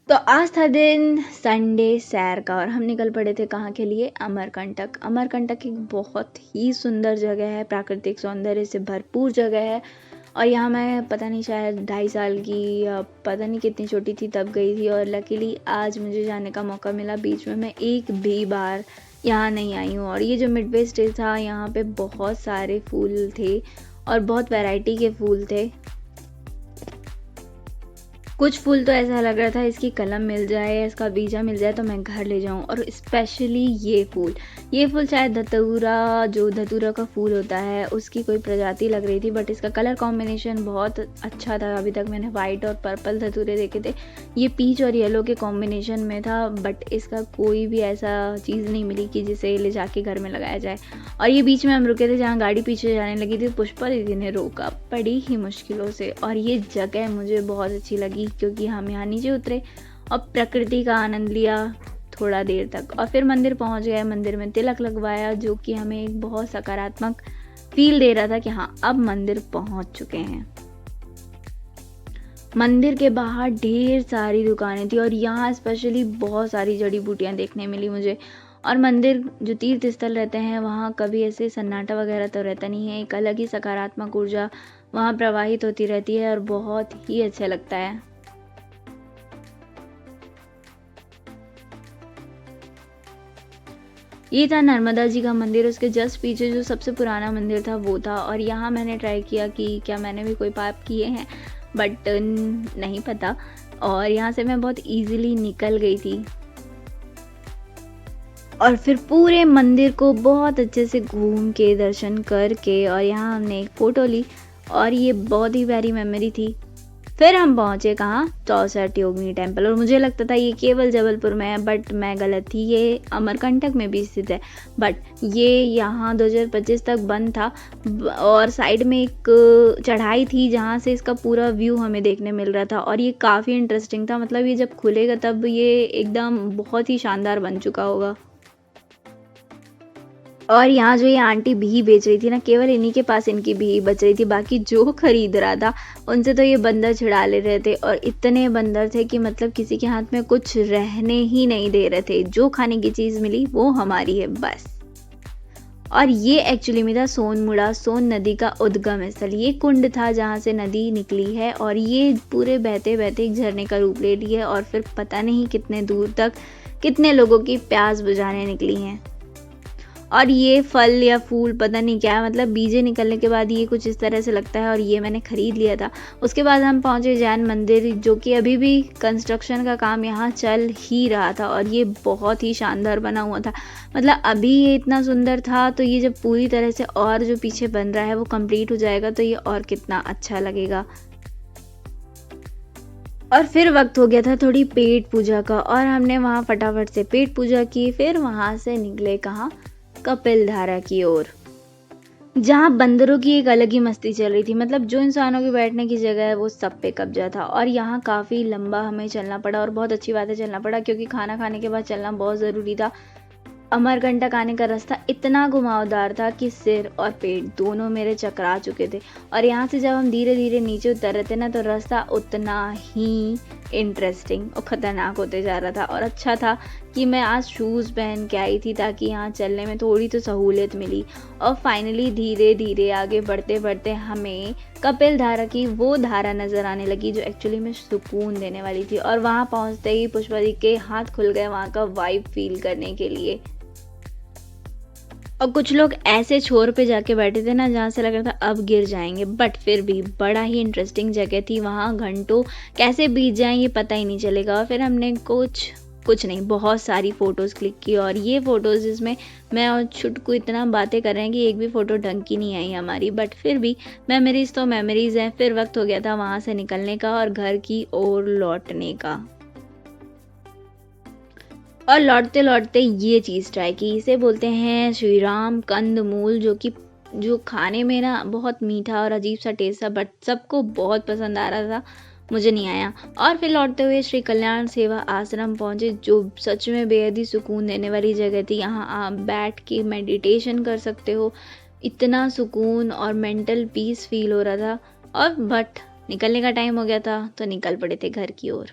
तो आज था दिन संडे सैर का और हम निकल पड़े थे कहाँ के लिए, अमरकंटक। अमरकंटक एक बहुत ही सुंदर जगह है, प्राकृतिक सौंदर्य से भरपूर जगह है। और यहाँ मैं पता नहीं शायद 2.5 साल की या पता नहीं कितनी छोटी थी तब गई थी, और लकीली आज मुझे जाने का मौका मिला। बीच में मैं एक भी बार यहाँ नहीं आई हूँ। और ये जो मिडवे स्टे था, यहाँ पे बहुत सारे फूल थे और बहुत वैरायटी के फूल थे। कुछ फूल तो ऐसा लग रहा था इसकी कलम मिल जाए या इसका बीजा मिल जाए तो मैं घर ले जाऊं। और स्पेशली ये फूल शायद धतूरा, जो धतूरा का फूल होता है उसकी कोई प्रजाति लग रही थी, बट इसका कलर कॉम्बिनेशन बहुत अच्छा था। अभी तक मैंने वाइट और पर्पल धतूरे देखे थे, ये पीच और येलो के कॉम्बिनेशन में था, बट इसका कोई भी ऐसा चीज़ नहीं मिली कि जिसे ले जाके घर में लगाया जाए। और ये बीच में हम रुके थे जहाँ गाड़ी पीछे जाने लगी थी, पुष्पा दीदी ने रोका बड़ी ही मुश्किलों से। और ये जगह मुझे बहुत अच्छी लगी क्योंकि हम यहाँ नीचे उतरे और प्रकृति का आनंद लिया थोड़ा देर तक, और फिर मंदिर पहुँच गए। मंदिर में तिलक लगवाया, जो कि हमें एक बहुत सकारात्मक फील दे रहा था कि हाँ अब मंदिर पहुँच चुके हैं। मंदिर के बाहर ढेर सारी दुकानें थी और यहाँ स्पेशली बहुत सारी जड़ी बूटियाँ देखने मिली मुझे। और मंदिर जो तीर्थ स्थल रहते हैं वहाँ कभी ऐसे सन्नाटा वगैरह तो रहता नहीं है, एक अलग ही सकारात्मक ऊर्जा वहाँ प्रवाहित होती रहती है और बहुत ही अच्छा लगता है। ये था नर्मदा जी का मंदिर, उसके जस्ट पीछे जो सबसे पुराना मंदिर था वो था। और यहाँ मैंने ट्राई किया कि क्या मैंने भी कोई पाप किए हैं, बट नहीं पता। और यहाँ से मैं बहुत इजीली निकल गई थी और फिर पूरे मंदिर को बहुत अच्छे से घूम के दर्शन करके और यहाँ हमने एक फ़ोटो ली और ये बहुत ही प्यारी मेमोरी थी। फिर हम पहुँचे कहाँ, चौसर ट्योगनी टेम्पल। और मुझे लगता था ये केवल जबलपुर में है, बट मैं गलत थी, ये अमरकंटक में भी स्थित है। बट ये यहाँ 2025 तक बंद था और साइड में एक चढ़ाई थी जहाँ से इसका पूरा व्यू हमें देखने मिल रहा था और ये काफ़ी इंटरेस्टिंग था। मतलब ये जब खुलेगा तब ये एकदम बहुत ही शानदार बन चुका होगा। और यहाँ जो ये आंटी भी बेच रही थी ना, केवल इन्हीं के पास इनकी भी बच रही थी, बाकी जो खरीद रहा था उनसे तो ये बंदर छिड़ा ले रहे थे। और इतने बंदर थे कि मतलब किसी के हाथ में कुछ रहने ही नहीं दे रहे थे। जो खाने की चीज़ मिली वो हमारी है बस। और ये एक्चुअली में था सोनमुड़ा, सोन नदी का उद्गम स्थल। ये कुंड था जहाँ से नदी निकली है और ये पूरे बहते बहते एक झरने का रूप ले ली है और फिर पता नहीं कितने दूर तक कितने लोगों की प्यास बुझाने निकली हैं। और ये फल या फूल पता नहीं क्या है, मतलब बीजे निकलने के बाद ये कुछ इस तरह से लगता है और ये मैंने ख़रीद लिया था। उसके बाद हम पहुँचे जैन मंदिर, जो कि अभी भी कंस्ट्रक्शन का काम यहाँ चल ही रहा था और ये बहुत ही शानदार बना हुआ था। मतलब अभी ये इतना सुंदर था तो ये जब पूरी तरह से और जो पीछे बन रहा है वो कंप्लीट हो जाएगा तो ये और कितना अच्छा लगेगा। और फिर वक्त हो गया था थोड़ी पेट पूजा का और हमने वहाँ फटाफट से पेट पूजा की। फिर वहाँ से निकले कहाँ, कपिल धारा की ओर, जहाँ बंदरों की एक अलग ही मस्ती चल रही थी। मतलब जो इंसानों के बैठने की जगह है वो सब पे कब्जा था। और यहाँ काफ़ी लंबा हमें चलना पड़ा और बहुत अच्छी बात है चलना पड़ा, क्योंकि खाना खाने के बाद चलना बहुत ज़रूरी था। अमरकंटक आने का रास्ता इतना घुमावदार था कि सिर और पेट दोनों मेरे चकरा चुके थे। और यहाँ से जब हम धीरे धीरे नीचे उतर रहे थे ना, तो रास्ता उतना ही इंटरेस्टिंग और ख़तरनाक होते जा रहा था। और अच्छा था कि मैं आज शूज़ पहन के आई थी ताकि यहाँ चलने में थोड़ी तो सहूलियत मिली। और फाइनली धीरे धीरे आगे बढ़ते बढ़ते हमें कपिल धारा की वो धारा नज़र आने लगी जो एक्चुअली में सुकून देने वाली थी। और वहाँ पहुँचते ही पुष्पा दी के हाथ खुल गए वहाँ का वाइब फील करने के लिए। और कुछ लोग ऐसे छोर पे जाके बैठे थे ना जहाँ से लग रहा था अब गिर जाएंगे, बट फिर भी बड़ा ही इंटरेस्टिंग जगह थी। वहाँ घंटों कैसे बीत जाएं ये पता ही नहीं चलेगा। और फिर हमने कुछ नहीं, बहुत सारी फ़ोटोज़ क्लिक की। और ये फ़ोटोज़ जिसमें मैं और छुटकू इतना बातें कर रहे हैं कि एक भी फ़ोटो ढंग की नहीं आई हमारी, बट फिर भी मेमोरीज़ तो मेमोरीज़ हैं। फिर वक्त हो गया था वहाँ से निकलने का और घर की ओर लौटने का। और लौटते लौटते ये चीज़ ट्राई की, इसे बोलते हैं श्रीराम कंदमूल, जो खाने में ना बहुत मीठा और अजीब सा टेस्ट था, बट सबको बहुत पसंद आ रहा था, मुझे नहीं आया। और फिर लौटते हुए श्री कल्याण सेवा आश्रम पहुँचे, जो सच में बेहद ही सुकून देने वाली जगह थी। यहाँ आप बैठ के मेडिटेशन कर सकते हो, इतना सुकून और मेंटल पीस फील हो रहा था। और बट निकलने का टाइम हो गया था तो निकल पड़े थे घर की ओर।